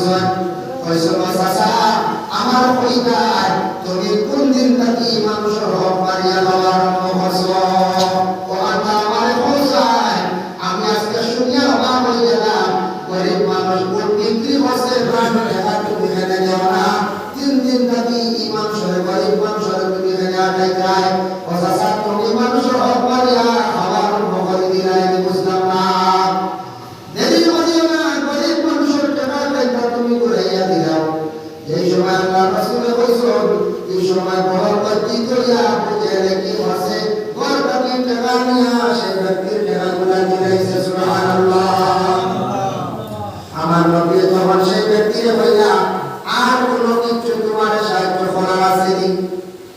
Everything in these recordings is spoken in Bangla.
কইছেন কইছেন চাচা আমার কইতায় তুমি কোন দিন থেকে মানুষের হক মারিয়া লওয়া আরম্ভ করছো ও আল্লাহ আমারে কইছায় আমি আজকে শুনিয়া অবাক হয়ে গেলাম গরিব মানুষ কোন বিক্রি করছে প্রাণ টাকা তুমি এনে দেও না তিন দিন থেকে ইমান সরে গরিব মানুষের তুমি এনে আটাই যায় ও চাচা তুমি মানুষের হক মারিয়া খাওয়া আরম্ভ করে দিলা আমি বুঝলাম না দেরি করিও না গরিব মানুষের টাকা টাকা তুমি ঘুরাইয়া দিলাও এই সময় আল্লাহ রাসূল কইছেন এই সময় বরকত কি করিয়া বুঝে কি আছে ঘর থেকে টাকা নিয়ে আসে ব্যক্তির টাকাগুলা দিলাইছে সুবহানাল্লাহ আমার নবী যখন সেই ব্যক্তিরে বললা আর কোনো কিছু তোমার সাহায্য করার আছে নি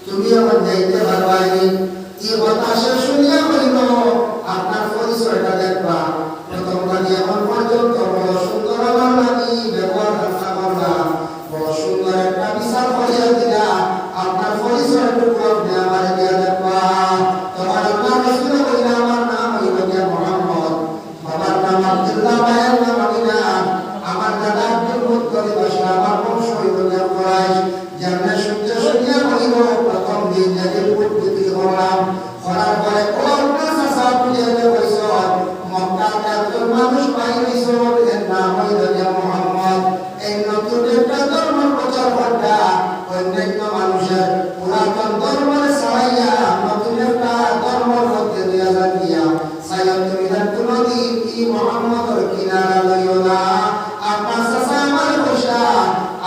তুমি আমার যাইতে পারবাইনি এই কথা শুনিয়া বলিল আপনার পরিচয়টা দেখবা প্রথম কাজে এখন পর্যন্ত বড় সুন্দর আমার লাগি ব্যবহার রাখা করলা বড় সুন্দর একটা বিশাল করিয়া দিলা আপনার পরিচয়টুকু আপনি আমার দিয়া দেখবা তোমার আল্লাহ রাসূল বললেন আমার নাম হইল গিয়া মুহাম্মদ বাবার নাম আব্দুল্লাহ মায়ের নাম আমিনা আমার দাদা আব্দুল মুত্তালিব আসলে আমার বংশ হইল গিয়া কুরাইশ যেমন শুনিয়া বলিল প্রথম দিন যাদের উৎপত্তি করলাম করার পরে কোন চাচা বুঝে কইছ মক্কাতে একজন মানুষ পাইছ এর নাম হইল গিয়া মুহাম্মদ এই নতুন একটা ধর্ম প্রচার করতা অন্যান্য মানুষের পুরাতন ধর্মের ছাড়াইয়া নতুন একটা ধর্মের মধ্যে দিয়া গিয়া সাইয়দ মিলাদ কোনদিন কি মুহাম্মদের কিনারা লইও না আপনার চাচা আমার বসা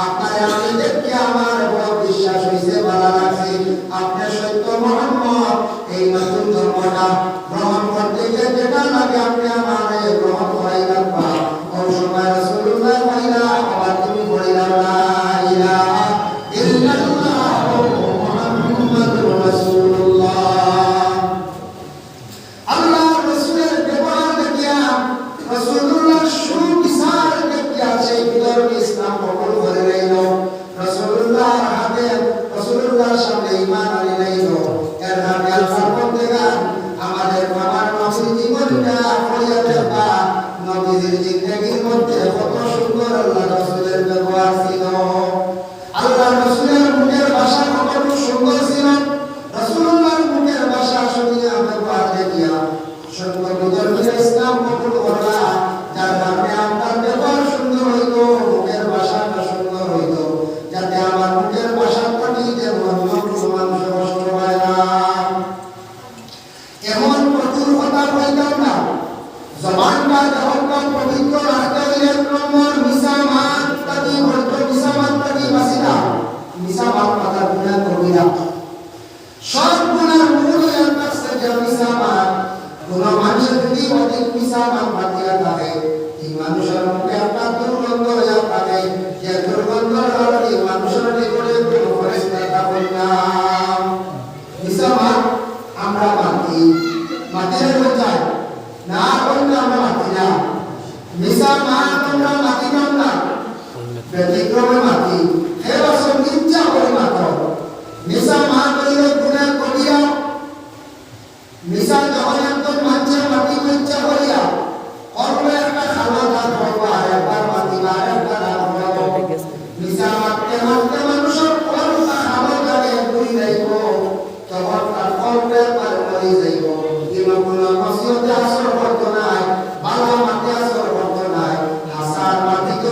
আপনার আমি দেখে আমার বড় বিশ্বাস হইছে ভালো লাগছে আপনি সত্য মুহাম্মদ এই নতুন ধর্মটা গ্রহণ করতে গিয়ে যেটা লাগে আপনি আমারে গ্রহণ করাই রাখবা ওই সময় রাসূলুল্লাহ বলিলা আবার তুমি বলিলা লা ইলাহা ইল্লাল্লাহ মুহাম্মাদুর রাসূলুল্লাহ আল্লাহ রাসূলের ব্যবহার দেখিয়া রাসূলুল্লাহ সুবিচার দেখিয়া সেই বিধর্মী ইসলাম কবুল করে নিল রাসূলুল্লাহর হাতে রাসূলুল্লাহর সামনে ঈমান আনি নিল এর হাতে আল্লাহ বলতে গান আমাদের বাবার নবীর জীবনটা পড়িয়া দেখবা নবীর জিন্দেগির মধ্যে কত সুন্দর আল্লাহ রাসূলের ব্যবহার ছিল আল্লাহ রাসূলের মুখের ভাষা কত সুন্দর ছিল রাসূলুল্লাহর মুখের ভাষা শুনিয়া ব্যবহার দেখিয়া সুন্দর বিধর্মী ইসলাম কবুল করলা যার কারণে আপনার ব্যবহার সুন্দর হইল মুখের ভাষাটা সুন্দর হইল যাতে আমার মুখের ভাষা পড়ি যে মানুষ কষ্ট পায় না এমন প্রচুর কথা বলতাম না জবানটা যখন পবিত্র রাখতে হইলে এক নম্বর মিসামাত তাকি বলতো মিসামাত তাকি বাসিনা মিসামাত কথা গুনাহ কবিরা সব গুনার মূল একটা যে মিসামাত কোন মানুষের যদি অধিক মিসামাত বাতিয়া থাকে এই মানুষের মুখে একটা দুর্গন্ধ হয়ে থাকে যে দুর্গন্ধের কারণে মানুষের নিকটে কোনো ফেরেশতা থাকে না মিসামাত আমরা মাটির চাই না করলে আমরা মাটি না মিসামাত